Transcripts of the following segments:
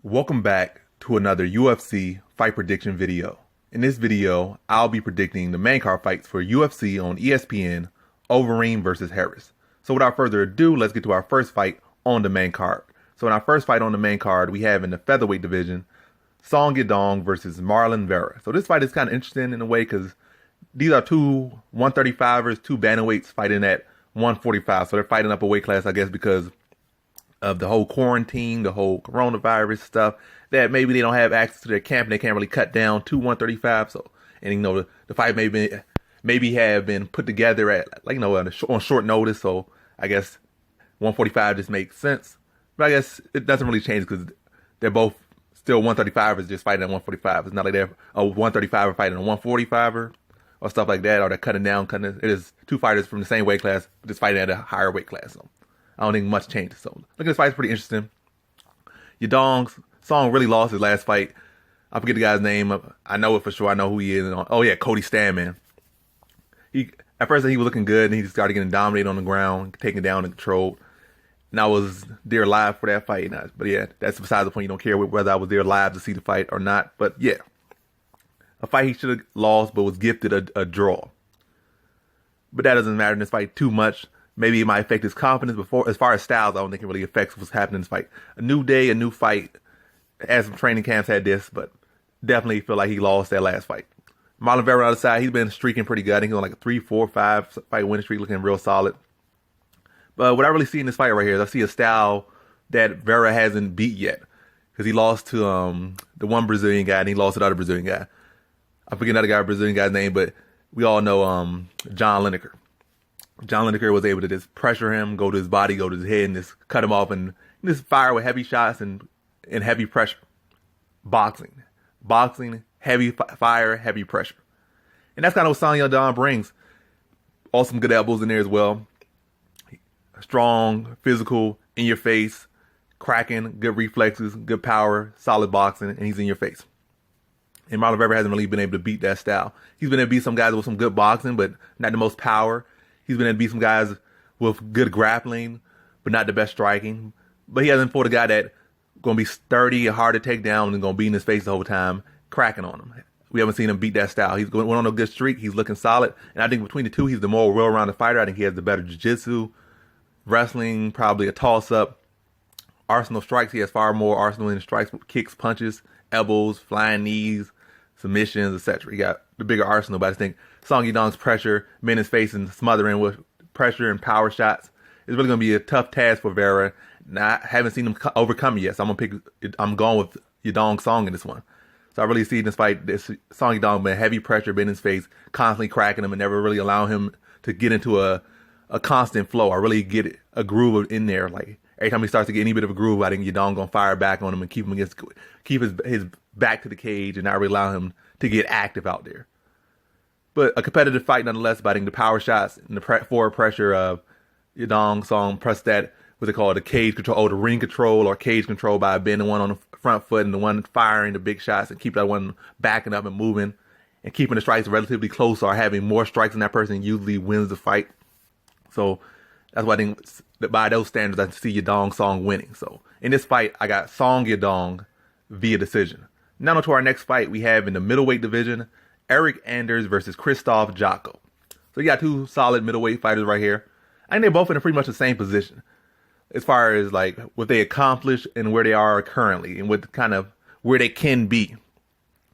Welcome back to another UFC fight prediction video. In this video, I'll be predicting the main card fights for UFC on ESPN Overeem versus Harris. So without further ado, let's get to our first fight on the main card. So in our first fight on the main card, we have in the featherweight division, Song Yadong versus Marlon Vera. So this fight is kind of interesting in a way because these are two 135ers, two bantamweights fighting at 145. So they're fighting up a weight class, I guess, because of the whole quarantine, the whole coronavirus stuff, that maybe they don't have access to their camp and they can't really cut down to 135. So, and the fight maybe have been put together at on short notice. So I guess 145 just makes sense. But I guess it doesn't really change because they're both still 135ers just fighting at 145. It's not like they're a 135er fighting a 145er or stuff like that, or they're cutting down. It is two fighters from the same weight class, just fighting at a higher weight class. So I don't think much changes. So look at this fight, it's pretty interesting. Yadong's Song really lost his last fight. I forget the guy's name. I know it for sure. I know who he is. Oh yeah, Cody Stanman. At first he was looking good, and he started getting dominated on the ground, taken down and controlled. And I was there live for that fight. But yeah, that's besides the point. You don't care whether I was there live to see the fight or not. But yeah, a fight he should have lost, but was gifted a draw. But that doesn't matter in this fight too much. Maybe it might affect his confidence. As far as styles, I don't think it really affects what's happening in this fight. A new day, a new fight. As some training camps had this, but definitely feel like he lost that last fight. Marlon Vera on the other side, he's been streaking pretty good. I think he's on like a 3, 4, 5 fight winning streak, looking real solid. But what I really see in this fight right here is I see a style that Vera hasn't beat yet. Because he lost to the one Brazilian guy, and he lost to the other Brazilian guy. I forget another Brazilian guy's name, but we all know John Lineker. John Lineker was able to just pressure him, go to his body, go to his head, and just cut him off and just fire with heavy shots and heavy pressure. Boxing, heavy fire, heavy pressure. And that's kind of what Song Yadong brings. Also some good elbows in there as well. Strong, physical, in your face, cracking, good reflexes, good power, solid boxing, and he's in your face. And Marlon Vera hasn't really been able to beat that style. He's been able to beat some guys with some good boxing, but not the most power. He's been able to beat some guys with good grappling, but not the best striking. But he hasn't fought a guy that going to be sturdy, hard to take down, and going to be in his face the whole time, cracking on him. We haven't seen him beat that style. He's went on a good streak. He's looking solid. And I think between the two, he's the more well-rounded fighter. I think he has the better jiu-jitsu, wrestling, probably a toss-up. Arsenal strikes. He has far more arsenal in strikes with kicks, punches, elbows, flying knees, submissions, etc. He got the bigger arsenal, but I think Song Yadong's pressure, men in his face and smothering with pressure and power shots is really going to be a tough task for Vera. I haven't seen him overcome it yet, so I'm going with Yadong Song in this one. So I really see in this fight, this Song Yadong been heavy pressure, been in his face, constantly cracking him and never really allowing him to get into a constant flow. I really get a groove in there. Like every time he starts to get any bit of a groove, I think Yadong gonna fire back on him and keep his back to the cage and not really allow him to get active out there. But a competitive fight nonetheless. But I think the power shots and the forward pressure of Yadong Song plus that, what they call the cage control, or the ring control, or cage control by bending one on the front foot and the one firing the big shots and keep that one backing up and moving and keeping the strikes relatively close or having more strikes than that person usually wins the fight. So that's why I think that by those standards, I see Yadong Song winning. So in this fight, I got Song Yadong via decision. Now on to our next fight we have in the middleweight division, Eric Anders versus Krzysztof Jotko. So you got two solid middleweight fighters right here. I think they're both in pretty much the same position as far as like what they accomplished and where they are currently and what kind of where they can be.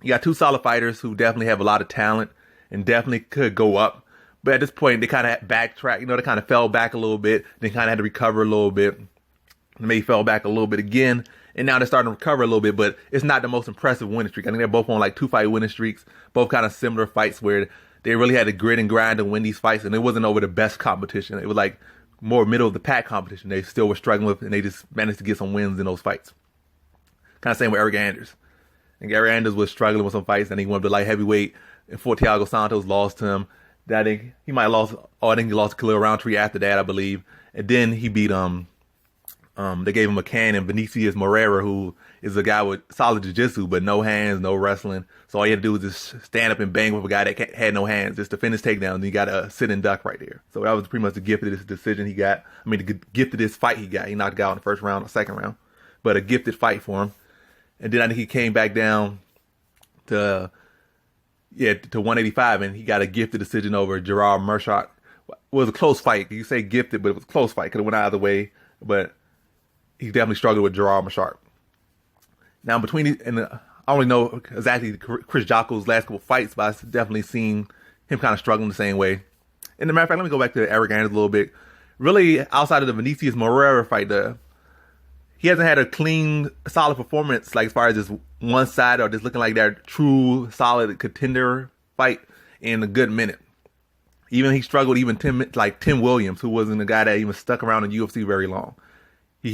You got two solid fighters who definitely have a lot of talent and definitely could go up. But at this point, they kind of backtrack. They kind of fell back a little bit. They kind of had to recover a little bit. Maybe fell back a little bit again. And now they're starting to recover a little bit, but it's not the most impressive winning streak. I think they're both on like 2-fight winning streaks, both kind of similar fights where they really had to grit and grind to win these fights, and it wasn't over the best competition. It was like more middle of the pack competition they still were struggling with, and they just managed to get some wins in those fights. Kind of same with Eric Anders. And Eric Anders was struggling with some fights, and he went up to light heavyweight, and Thiago Santos lost to him. I think he might have lost, I think he lost to Khalil Roundtree after that, I believe. And then he beat they gave him a can and Vinicius Moreira, who is a guy with solid jiu-jitsu, but no hands, no wrestling. So all you had to do was just stand up and bang with a guy that had no hands, just to finish takedown. And you got a sit and duck right there. So that was pretty much the gift of this decision he got. I mean, the gift of this fight he got. He knocked the guy out in the first round or second round, but a gifted fight for him. And then I think he came back down to 185, and he got a gifted decision over Gerard Meerschaert. It was a close fight. You say gifted, but it was a close fight. Could have went either way, but he definitely struggled with Gerard Meerschaert. Now, I don't really know exactly Chris Jotko's last couple fights, but I've definitely seen him kind of struggling the same way. And as a matter of fact, let me go back to Eric Anders a little bit. Really, outside of the Vinicius Moreira fight, he hasn't had a clean, solid performance, like as far as just one side or just looking like that true, solid contender fight in a good minute. Even he struggled, Tim Williams, who wasn't a guy that even stuck around in UFC very long. He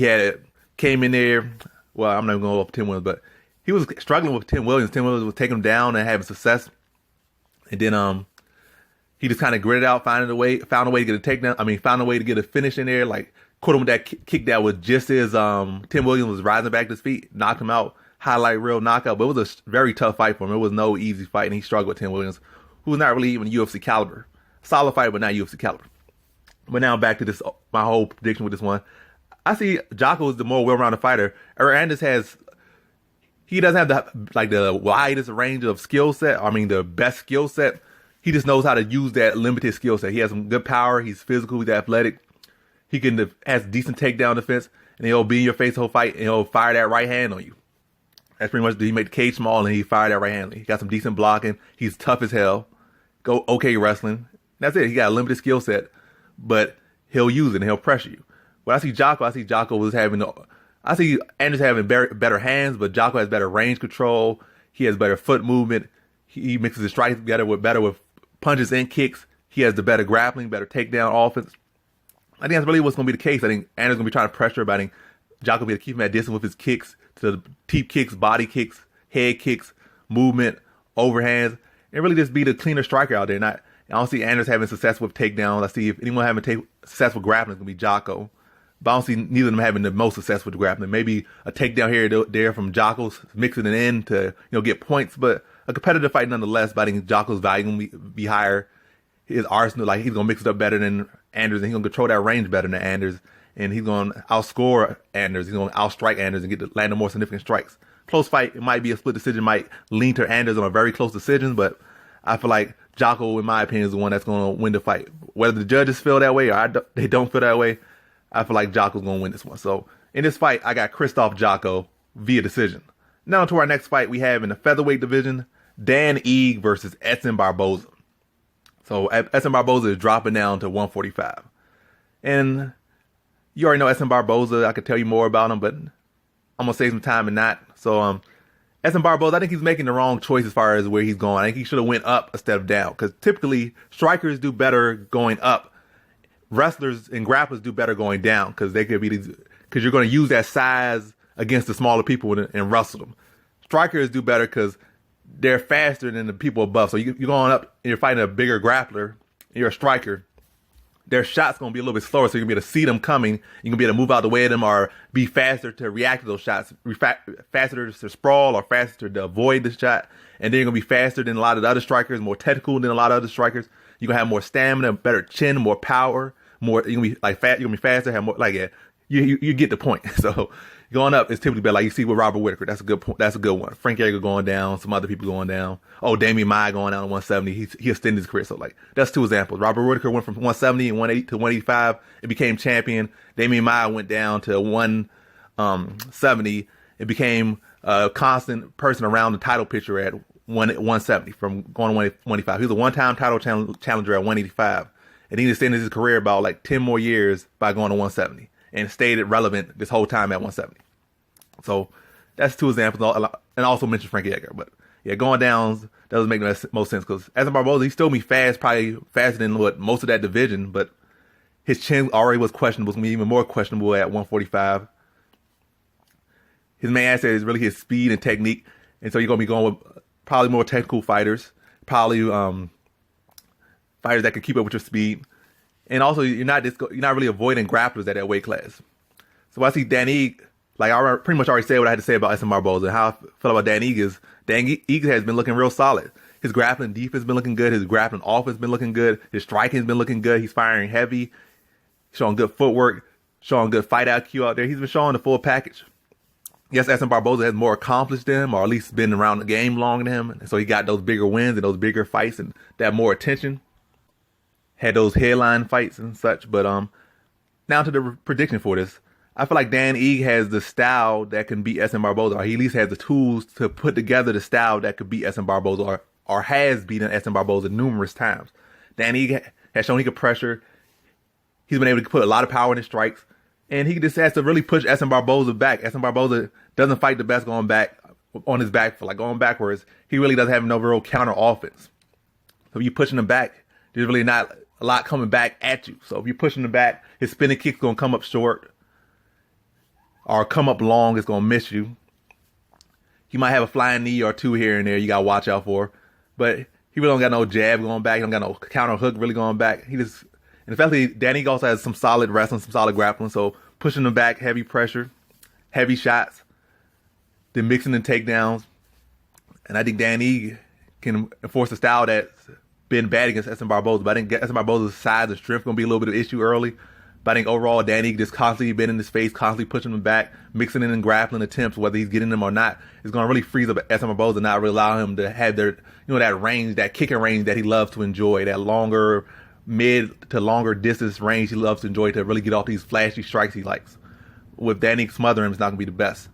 came in there. Well, I'm not going to go up Tim Williams, but he was struggling with Tim Williams. Tim Williams was taking him down and having success. And then he just kind of gritted out, found a way to get a takedown. Found a way to get a finish in there. Like, caught him with that kick that was just as Tim Williams was rising back to his feet, knocked him out, highlight reel knockout. But it was a very tough fight for him. It was no easy fight, and he struggled with Tim Williams, who was not really even UFC caliber. Solid fight, but not UFC caliber. But now back to this, my whole prediction with this one. I see Jotko is the more well-rounded fighter. Eric Anders he doesn't have the widest range of skill set. The best skill set. He just knows how to use that limited skill set. He has some good power. He's physical. He's athletic. He has decent takedown defense, and he'll be in your face the whole fight, and he'll fire that right hand on you. That's pretty much, he made the cage small, and he fired that right hand. He got some decent blocking. He's tough as hell. Okay wrestling. That's it. He got a limited skill set, but he'll use it and he'll pressure you. When I see Jotko, I see Anders having better hands, but Jotko has better range control. He has better foot movement. He mixes his strikes better with punches and kicks. He has the better grappling, better takedown offense. I think that's really what's going to be the case. I think Anders is going to be trying to pressure, but I think Jotko will be able to keep him at distance with his kicks, to the teep kicks, body kicks, head kicks, movement, overhands, and really just be the cleaner striker out there. I don't see Anders having success with takedowns. I see if anyone having success with grappling, it's going to be Jotko. But I don't see neither of them having the most success with grappling. Maybe a takedown here or there from Jotko's, mixing it in to get points. But a competitive fight nonetheless. But I think Jotko's value going to be higher. His arsenal, he's going to mix it up better than Anders, and he's going to control that range better than Anders. And he's going to outscore Anders. He's going to outstrike Anders and get to land the more significant strikes. Close fight. It might be a split decision. Might lean to Anders on a very close decision. But I feel like Jotko, in my opinion, is the one that's going to win the fight. Whether the judges feel that way or they don't feel that way, I feel like Jotko's going to win this one. So in this fight, I got Krzysztof Jotko via decision. Now to our next fight we have in the featherweight division, Dan Ige versus Edson Barboza. So Edson Barboza is dropping down to 145. And you already know Edson Barboza. I could tell you more about him, but I'm going to save some time and not. So Edson Barboza, I think he's making the wrong choice as far as where he's going. I think he should have went up instead of down, because typically strikers do better going up. Wrestlers and grapplers do better going down, because you're going to use that size against the smaller people and wrestle them. Strikers do better because they're faster than the people above. So you're going up and you're fighting a bigger grappler, and you're a striker. Their shot's going to be a little bit slower, so you're going to be able to see them coming. You're going to be able to move out the way of them or be faster to react to those shots, faster to sprawl or faster to avoid the shot. And then you're going to be faster than a lot of the other strikers, more technical than a lot of other strikers. You're going to have more stamina, better chin, more power. You're going to be you're going to be faster, have more, you get the point. So going up is typically better. Like you see with Robert Whittaker, that's a good point. That's a good one. Frank Edgar going down, some other people going down. Oh, Damian Maia going down to 170. He extended his career. So that's two examples. Robert Whittaker went from 170 and 180 to 185 and became champion. Damian Maia went down to 170 and became a constant person around the title picture at 170 from going to 185. He was a one-time title challenger at 185. And he extended his career about 10 more years by going to 170 and stayed relevant this whole time at 170. So that's two examples. And I also mentioned Frankie Edgar. But yeah, going down doesn't make the most sense, because Edson Barboza, he still be fast, probably faster than most of that division. But his chin already was questionable. It's going to be even more questionable at 145. His main asset is really his speed and technique. And so you're going to be going with probably more technical fighters. Probably fighters that can keep up with your speed. And also, you're not really avoiding grapplers at that weight class. So I see Dan Ige, I pretty much already said what I had to say about Edson Barboza. How I feel about Dan Ige is, Dan Ige has been looking real solid. His grappling defense has been looking good. His grappling offense has been looking good. His striking has been looking good. He's firing heavy, showing good footwork, showing good fight IQ out there. He's been showing the full package. Yes, Edson Barboza has more accomplished than him, or at least been around the game longer than him. And so he got those bigger wins and those bigger fights and that more attention. Had those headline fights and such. But now to the prediction for this. I feel like Dan Ige has the style that can beat Edson Barboza, or he at least has the tools to put together the style that could beat Edson Barboza, or has beaten Edson Barboza numerous times. Dan Ige has shown he could pressure. He's been able to put a lot of power in his strikes. And he just has to really push Edson Barboza back. Edson Barboza doesn't fight the best going back on his back foot, like going backwards. He really doesn't have no real counter offense. So if you're pushing him back, there's really not a lot coming back at you. So if you're pushing him back, his spinning kick's going to come up short or come up long. It's going to miss you. He might have a flying knee or two here and there you got to watch out for. But he really don't got no jab going back. He don't got no counter hook really going back. He just... And especially, Danny also has some solid wrestling, some solid grappling. So pushing them back, heavy pressure, heavy shots, then mixing in takedowns. And I think Danny can enforce a style that's been bad against Edson Barboza. But I think Edson Barboza's size and strength going to be a little bit of an issue early. But I think overall, Danny just constantly been in his face, constantly pushing him back, mixing in and grappling attempts, whether he's getting them or not, is going to really freeze up Edson Barboza and not really allow him to have that range, that kicking range that he loves to enjoy, that longer mid to longer distance range he loves to enjoy to really get off these flashy strikes he likes. With Dan Ige smothering him, it's not going to be the best.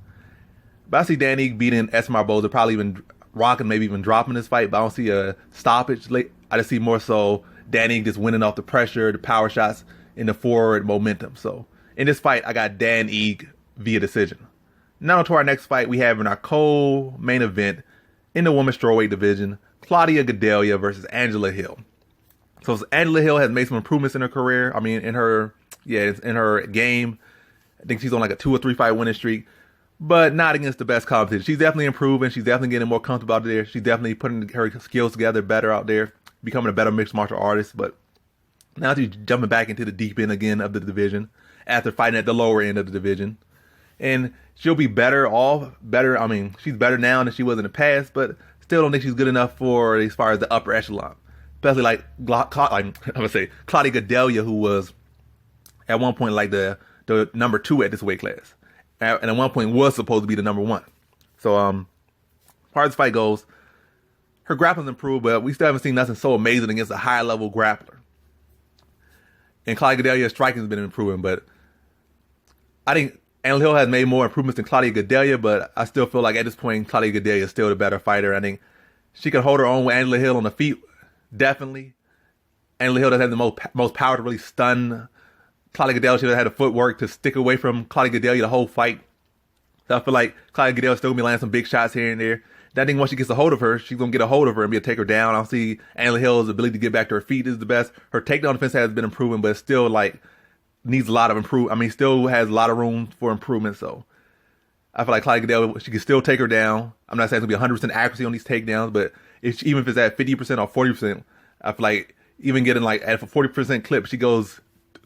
But I see Dan Ige beating Edson Barboza, probably even rocking, maybe even dropping this fight, but I don't see a stoppage. I just see more so Dan Ige just winning off the pressure, the power shots, and the forward momentum. So in this fight, I got Dan Ige via decision. Now to our next fight, we have in our co-main event in the women's strawweight division, Claudia Gadelha versus Angela Hill. So Angela Hill has made some improvements in her career. I mean, in her game. I think she's on like a 2 or 3 fight winning streak, but not against the best competition. She's definitely improving. She's definitely getting more comfortable out there. She's definitely putting her skills together better out there, becoming a better mixed martial artist. But now she's jumping back into the deep end again of the division after fighting at the lower end of the division. And she'll be better. I mean, she's better now than she was in the past, but still don't think she's good enough for as far as the upper echelon. Especially like I'm gonna say Claudia Gadelha, who was at one point like the number 2 at this weight class, and at one point was supposed to be the number 1. So as far as this fight goes, her grappling's improved, but we still haven't seen nothing so amazing against a high level grappler. And Claudia Gadelha's striking has been improving, but I think Angela Hill has made more improvements than Claudia Gadelha, but I still feel like at this point Claudia Gadelha is still the better fighter. I think she can hold her own with Angela Hill on the feet. Definitely. Angela Hill doesn't have the most power to really stun Claudia Gadelha. She doesn't have the footwork to stick away from Claudia Gadelha the whole fight. So I feel like Claudia Gadelha still going to be landing some big shots here and there. And I think once she gets a hold of her, she's going to get a hold of her and be able to take her down. I don't see Angela Hill's ability to get back to her feet is the best. Her takedown defense has been improving, but still like needs a lot of improvement. I mean, still has a lot of room for improvement. So I feel like Claudia Gadelha, she can still take her down. I'm not saying it's going to be 100% accuracy on these takedowns, but even if it's at 50% or 40%, I feel like even getting like at a 40% clip, she goes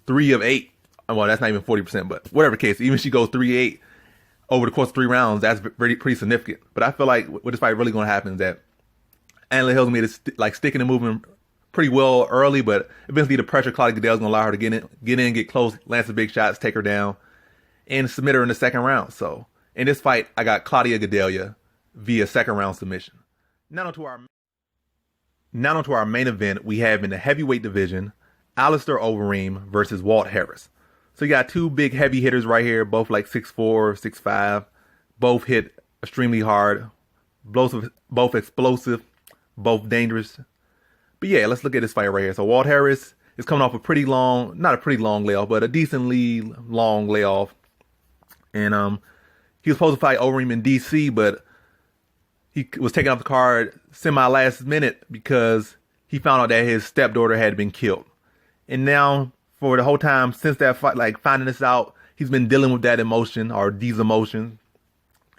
3 of 8. Well, that's not even 40%, but whatever case, even if she goes 3-8 over the course of 3 rounds, that's pretty significant. But I feel like what this fight really going to happen is that Angela Hill's made it sticking and moving pretty well early, but eventually the pressure Claudia Gadelha's going to allow her to get in, get close, land some big shots, take her down, and submit her in the second round. So in this fight, I got Claudia Gadelha via second round submission. Now onto our main event, we have in the heavyweight division, Alistair Overeem versus Walt Harris. So you got 2 big heavy hitters right here, both like 6'4", 6'5", both hit extremely hard, both explosive, both dangerous. But yeah, let's look at this fight right here. So Walt Harris is coming off not a pretty long layoff, but a decently long layoff. And he was supposed to fight Overeem in DC, but he was taken off the card semi-last minute because he found out that his stepdaughter had been killed. And now, for the whole time since that fight, like finding this out, he's been dealing with that emotion or these emotions.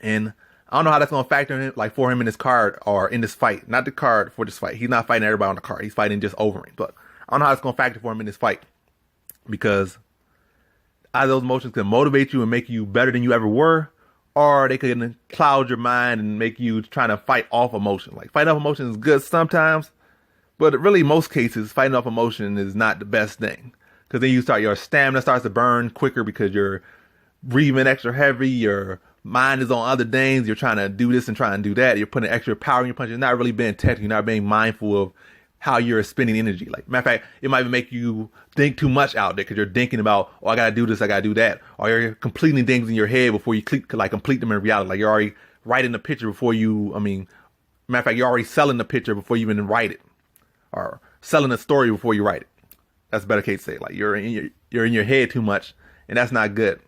And I don't know how that's going to factor in, like for him in this card or in this fight. Not the card for this fight. He's not fighting everybody on the card. He's fighting just Overeem. But I don't know how it's going to factor for him in this fight. Because either those emotions can motivate you and make you better than you ever were, or they can cloud your mind and make you trying to fight off emotion. Like, fighting off emotion is good sometimes, but really most cases, fighting off emotion is not the best thing. Because then your stamina starts to burn quicker because you're breathing extra heavy, you're mind is on other things. You're trying to do this and trying to do that. You're putting extra power in your punch. You're not really being technical. You're not being mindful of how you're spending energy. Like, matter of fact, it might even make you think too much out there because you're thinking about, oh, I got to do this, I got to do that. Or you're completing things in your head before you complete them in reality. Like, you're already writing the picture before you, matter of fact, you're already selling the picture before you even write it. Or selling the story before you write it. That's a better case to say. Like, you're in your head too much, and that's not good.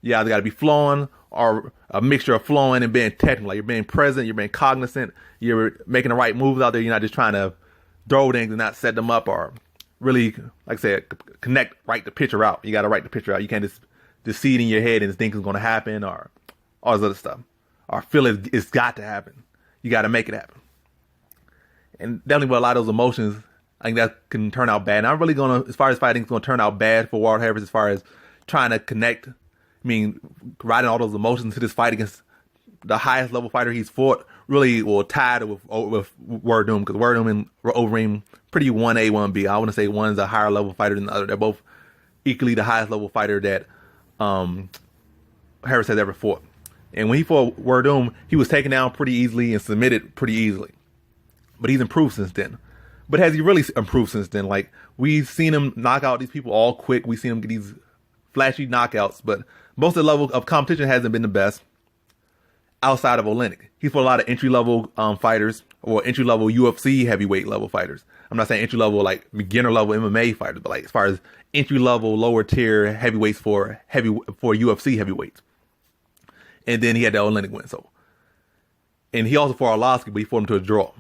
You either got to be flowing or a mixture of flowing and being technical. Like, you're being present, you're being cognizant, you're making the right moves out there. You're not just trying to throw things and not set them up or really, like I said, write the picture out. You got to write the picture out. You can't just see it in your head and think it's going to happen or all this other stuff. Or feel it's got to happen. You got to make it happen. And definitely with a lot of those emotions, I think that can turn out bad. And I'm really going to, as far as fighting, it's going to turn out bad for Walt Harris as far as trying to connect, riding all those emotions to this fight against the highest level fighter he's fought, really, tied with Werdum, because Werdum and Overeem pretty 1A, 1B. I want to say one's a higher level fighter than the other. They're both equally the highest level fighter that Harris has ever fought. And when he fought Werdum, he was taken down pretty easily and submitted pretty easily. But he's improved since then. But has he really improved since then? Like, we've seen him knock out these people all quick. We've seen him get these flashy knockouts. But most of the level of competition hasn't been the best outside of Olenek. He's fought a lot of entry-level fighters or entry-level UFC heavyweight level fighters. I'm not saying entry-level, like, beginner-level MMA fighters, but, like, as far as entry-level, lower-tier heavyweights for UFC heavyweights. And then he had the Olenek win. And he also fought Arlovsky, but he fought him to a draw.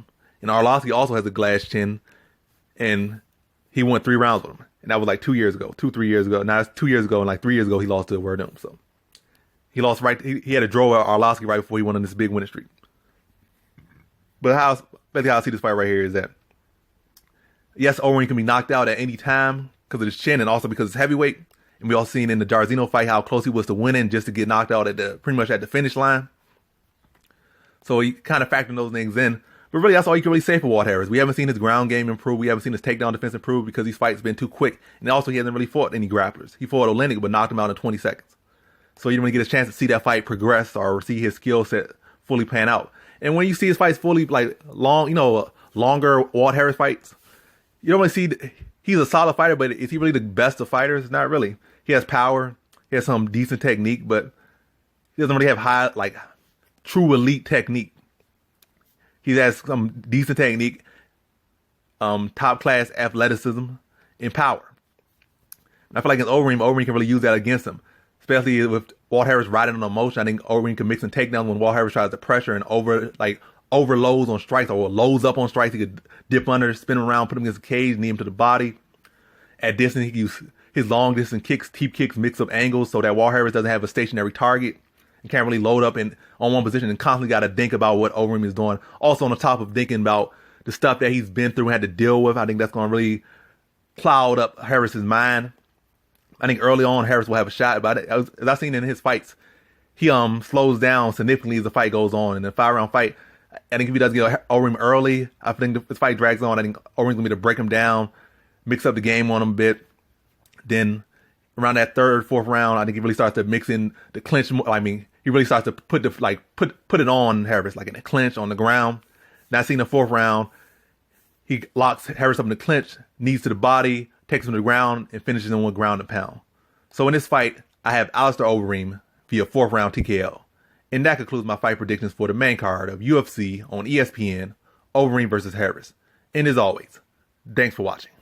And Arlovsky also has a glass chin, and he won 3 rounds with him. And that was like 3 years ago. Now it's 2 years ago, and like 3 years ago he lost to Werdum. So he lost he had a draw with Arlovsky right before he went on this big winning streak. But basically how I see this fight right here is that, yes, Overeem can be knocked out at any time because of his chin and also because it's heavyweight. And we all seen in the Jairzinho fight how close he was to winning just to get knocked out pretty much at the finish line. So he kind of factoring those things in. But really, that's all you can really say for Walt Harris. We haven't seen his ground game improve. We haven't seen his takedown defense improve because these fights have been too quick. And also, he hasn't really fought any grapplers. He fought Olenek, but knocked him out in 20 seconds. So you don't really get a chance to see that fight progress or see his skill set fully pan out. And when you see his fights fully, longer Walt Harris fights, you don't really see, he's a solid fighter, but is he really the best of fighters? Not really. He has power. He has some decent technique, but he doesn't really have true elite technique. He has some decent technique, top-class athleticism, and power. And I feel like against Overeem can really use that against him, especially with Walt Harris riding on emotion. I think Overeem can mix in takedowns when Walt Harris tries to pressure and overloads on strikes or loads up on strikes. He could dip under, spin around, put him against the cage, knee him to the body. At distance, he can use his long-distance kicks, teep kicks, mix up angles so that Walt Harris doesn't have a stationary target. You can't really load up on one position and constantly got to think about what Overeem is doing. Also on the top of thinking about the stuff that he's been through and had to deal with. I think that's going to really cloud up Harris's mind. I think early on Harris will have a shot, but as I've seen in his fights, he slows down significantly as the fight goes on. In a 5-round fight, I think if he does get Overeem early, I think if the fight drags on, I think Overeem's going to be to break him down, mix up the game on him a bit. Then around that 3rd, 4th round, I think he really starts to mix in the clinch. He really starts to put it on Harris, like in a clinch on the ground. Now seeing the 4th round, he locks Harris up in the clinch, knees to the body, takes him to the ground, and finishes him with ground and pound. So in this fight, I have Alistair Overeem via 4th round TKO. And that concludes my fight predictions for the main card of UFC on ESPN, Overeem versus Harris. And as always, thanks for watching.